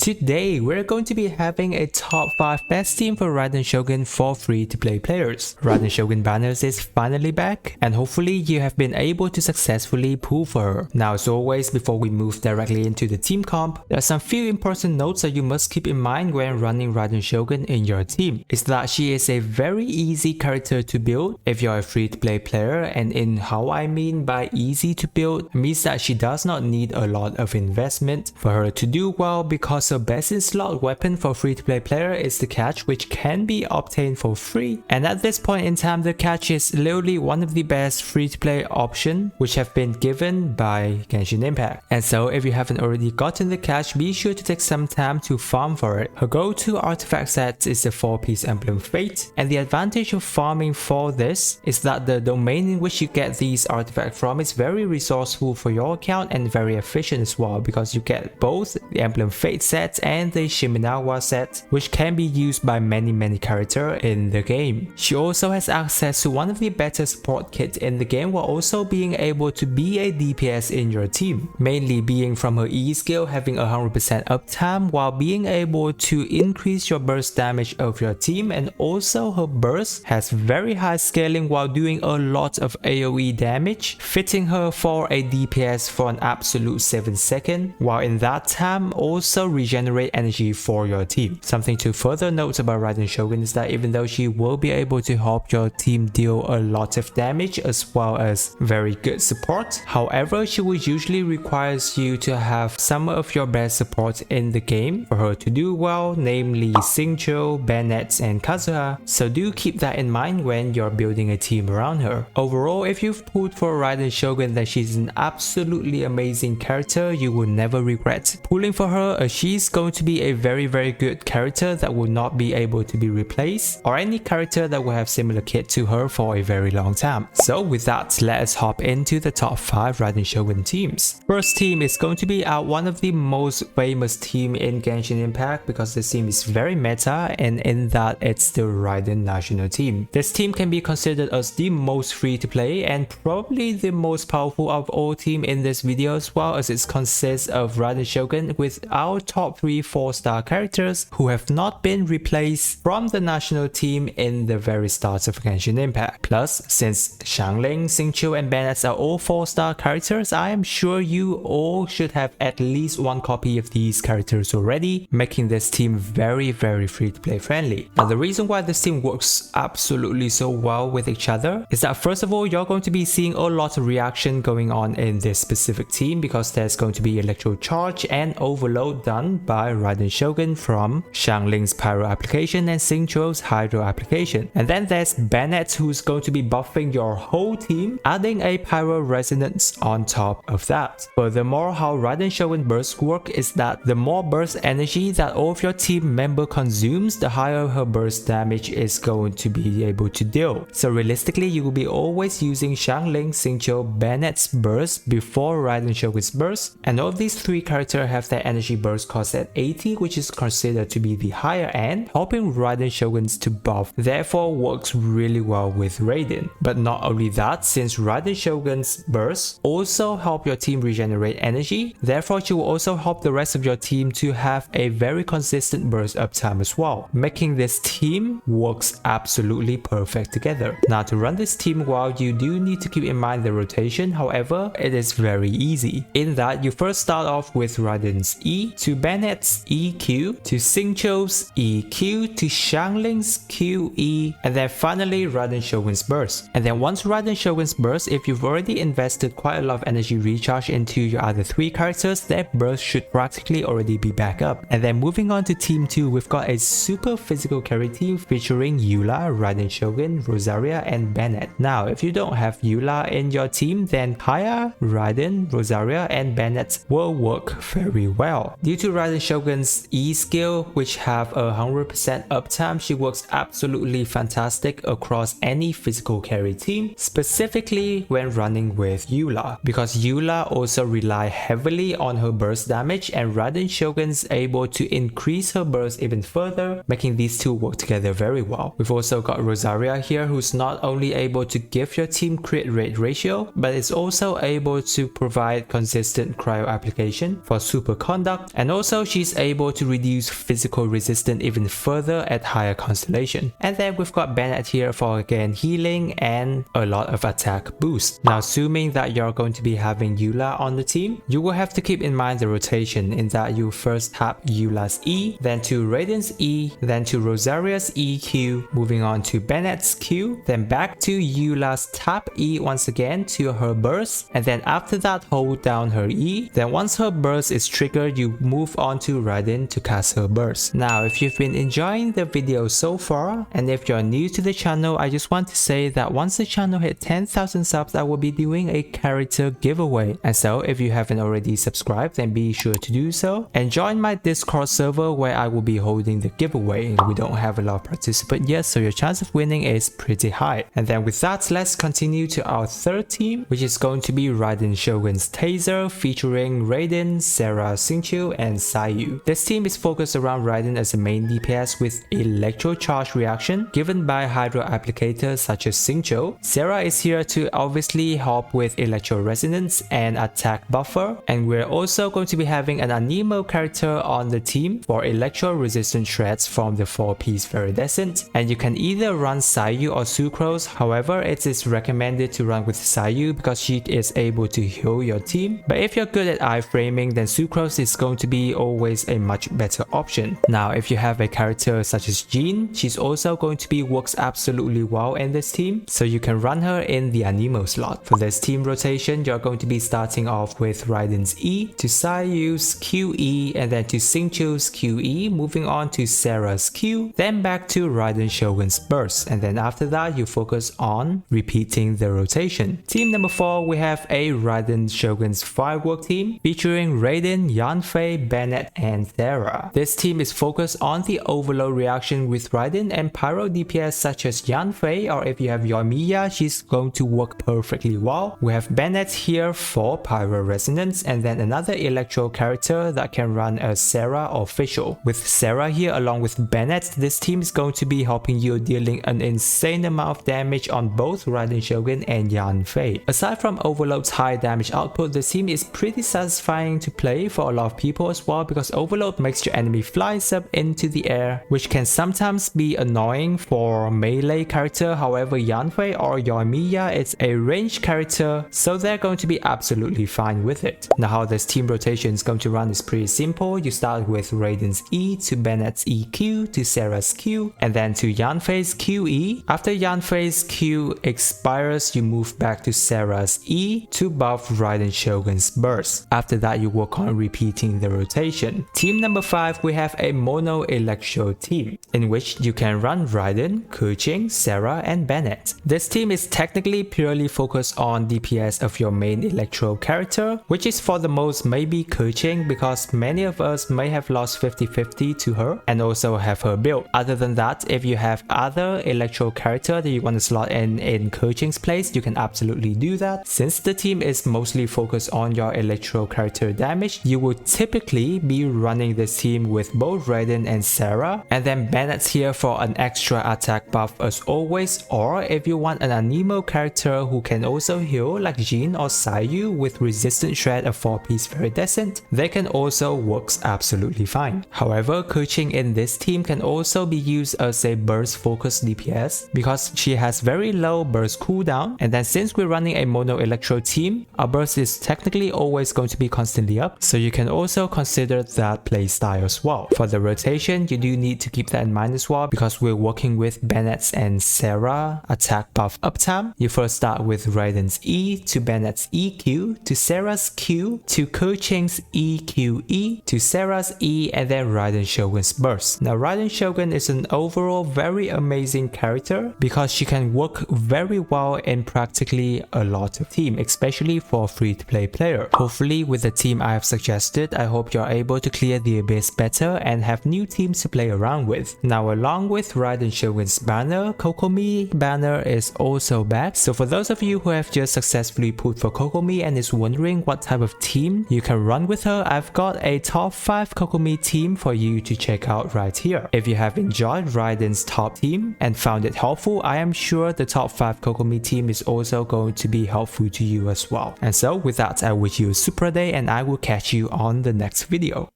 Today, we're going to be having a top 5 best team for Raiden Shogun for free-to-play players. Raiden Shogun Banners is finally back, and hopefully you have been able to successfully pull for her. Now, as always, before we move directly into the team comp, there are some few important notes that you must keep in mind when running Raiden Shogun in your team. Is that she is a very easy character to build if you're a free-to-play player, and in how I mean by easy to build means that she does not need a lot of investment for her to do well, because her best in slot weapon for free-to-play player is the catch, which can be obtained for free. And at this point in time, the catch is literally one of the best free-to-play option which have been given by Genshin Impact. And so if you haven't already gotten the catch, be sure to take some time to farm for it. Her go-to artifact set is the 4-piece emblem Fate, and the advantage of farming for this is that the domain in which you get these artifacts from is very resourceful for your account and very efficient as well, because you get both the emblem Fate set and the Shiminawa set, which can be used by many characters in the game. She also has access to one of the better support kits in the game, while also being able to be a DPS in your team, mainly being from her E skill having 100% uptime, while being able to increase your burst damage of your team, and also her burst has very high scaling while doing a lot of AoE damage, fitting her for a DPS for an absolute 7 seconds, while in that time also regenerate energy for your team. Something to further note about Raiden Shogun is that even though she will be able to help your team deal a lot of damage as well as very good support, however, she will usually requires you to have some of your best support in the game for her to do well, namely Xingqiu, Bennett and Kazuha, so do keep that in mind when you're building a team around her. Overall, if you've pulled for Raiden Shogun, then she's an absolutely amazing character you will never regret pulling for her, as she's going to be a very good character that will not be able to be replaced, or any character that will have similar kit to her for a very long time. So with that, let us hop into the top 5 Raiden Shogun teams. First team is going to be one of the most famous team in Genshin Impact, because this team is very meta, and in that it's the Raiden national team. This team can be considered as the most free to play and probably the most powerful of all team in this video, as well as it consists of Raiden Shogun with our top 3 4-star characters who have not been replaced from the national team in the very start of Genshin Impact. Plus, since Xiangling, Xingqiu and Bennett are all 4-star characters, I am sure you all should have at least one copy of these characters already, making this team very free to play friendly. Now, the reason why this team works absolutely so well with each other is that first of all, you're going to be seeing a lot of reaction going on in this specific team, because there's going to be electro charge and overload done by Raiden Shogun from Xiangling's pyro application and Xingqiu's hydro application. And then there's Bennett, who's going to be buffing your whole team, adding a pyro resonance on top of that. Furthermore, how Raiden Shogun burst work is that the more burst energy that all of your team member consumes, the higher her burst damage is going to be able to deal. So realistically, you will be always using Xiangling, Xingqiu, Bennett's burst before Raiden Shogun's burst, and all of these 3 characters have their energy burst cost at 80, which is considered to be the higher end, helping Raiden Shoguns to buff, therefore works really well with Raiden. But not only that, since Raiden Shogun's burst also help your team regenerate energy, therefore she will also help the rest of your team to have a very consistent burst uptime as well, making this team works absolutely perfect together. Now, to run this team well, you do need to keep in mind the rotation. However, it is very easy in that you first start off with Raiden's E, to Bennett's EQ, to Xingqiu's EQ, to Xiangling's QE, and then finally Raiden Shogun's burst. And then once Raiden Shogun's burst, if you've already invested quite a lot of energy recharge into your other 3 characters, their burst should practically already be back up. And then moving on to team 2, we've got a super physical carry team featuring Eula, Raiden Shogun, Rosaria and Bennett. Now, if you don't have Eula in your team, then Haya, Raiden, Rosaria and Bennett will work very well. Due to Raiden Shogun's E skill, which have 100% uptime, she works absolutely fantastic across any physical carry team, specifically when running with Eula, because Eula also rely heavily on her burst damage, and Raiden Shogun's able to increase her burst even further, making these two work together very well. We've also got Rosaria here, who's not only able to give your team crit rate ratio, but is also able to provide consistent cryo application for super conduct, and also also she's able to reduce physical resistance even further at higher constellation. And then we've got Bennett here for again healing and a lot of attack boost. Now assuming that you're going to be having Eula on the team, you will have to keep in mind the rotation in that you first tap Eula's E, then to Raiden's E, then to Rosaria's EQ, moving on to Bennett's Q, then back to Eula's tap E once again to her burst, and then after that hold down her E. Then once her burst is triggered, you move on to Raiden to cast her burst. Now if you've been enjoying the video so far, and if you're new to the channel, I just want to say that once the channel hit 10,000 subs, I will be doing a character giveaway. And so if you haven't already subscribed, then be sure to do so and join my Discord server where I will be holding the giveaway. We don't have a lot of participants yet, so your chance of winning is pretty high. And then with that, let's continue to our third team, which is going to be Raiden Shogun's Taser, featuring Raiden, Sarah, Xingqiu, and Sayu. This team is focused around Raiden as a main DPS with electro charge reaction given by hydro applicators such as Xingqiu. Sarah is here to obviously help with electro resonance and attack buffer, and we're also going to be having an Anemo character on the team for electro resistant shreds from the 4-piece Viridescent, and you can either run Sayu or Sucrose. However, it is recommended to run with Sayu because she is able to heal your team, but if you're good at iframing, then Sucrose is going to be always a much better option. Now if you have a character such as Jean, she's also going to be works absolutely well in this team, so you can run her in the Anemo slot. For this team rotation, you're going to be starting off with Raiden's E, to Sayu's QE, and then to Xingqiu's QE, moving on to Sarah's Q, then back to Raiden Shogun's burst, and then after that you focus on repeating the rotation. Team number 4, we have a Raiden Shogun's firework team featuring Raiden, Yanfei, Bennett, and Thera. This team is focused on the overload reaction with Raiden and pyro DPS such as Yanfei, or if you have Yoimiya, she's going to work perfectly well. We have Bennett here for pyro resonance, and then another electro character that can run as Sarah or Fischl. With Sarah here along with Bennett, this team is going to be helping you dealing an insane amount of damage on both Raiden Shogun and Yanfei. Aside from Overload's high damage output, the team is pretty satisfying to play for a lot of people as well, because Overload makes your enemy flies up into the air, which can sometimes be annoying for melee character. However, Yanfei or Yoimiya is a ranged character, so they're going to be absolutely fine with it. Now how this team rotation is going to run is pretty simple. You start with Raiden's E to Bennett's EQ to Sarah's Q, and then to Yanfei's QE. After Yanfei's Q expires, you move back to Sarah's E to buff Raiden Shogun's burst. After that, you work on repeating the rotation. Team number 5, we have a mono electro team in which you can run Raiden, Keqing, Sarah, and Bennett. This team is technically purely focused on DPS of your main electro character, which is for the most maybe Keqing, because many of us may have lost 50-50 to her and also have her build. Other than that, if you have other electro character that you want to slot in Keqing's place, you can absolutely do that. Since the team is mostly focused on your electro character damage, you will typically be running this team with both Raiden and Sarah, and then Bennett's here for an extra attack buff as always, or if you want an Anemo character who can also heal like Jean or Sayu with resistant shred of 4-piece Viridescent, they can also works absolutely fine. However, Keqing in this team can also be used as a burst focused DPS because she has very low burst cooldown, and then since we're running a mono electro team, our burst is technically always going to be constantly up, so you can also consider that playstyle as well. For the rotation, you do need to keep that in mind as well, because we're working with Bennett's and Sarah attack buff uptime. You first start with Raiden's E to Bennett's EQ to Sarah's Q to Keqing's EQE to Sarah's E, and then Raiden Shogun's burst. Now Raiden Shogun is an overall very amazing character because she can work very well in practically a lot of teams, especially for free-to-play player. Hopefully with the team I have suggested, I hope you're able to clear the abyss better and have new teams to play around with. Now along with Raiden Shogun's banner, Kokomi banner is also back. So for those of you who have just successfully pulled for Kokomi and is wondering what type of team you can run with her, I've got a top 5 Kokomi team for you to check out right here. If you have enjoyed Raiden's top team and found it helpful, I am sure the top 5 Kokomi team is also going to be helpful to you as well. And so with that, I wish you a super day and I will catch you on the next video.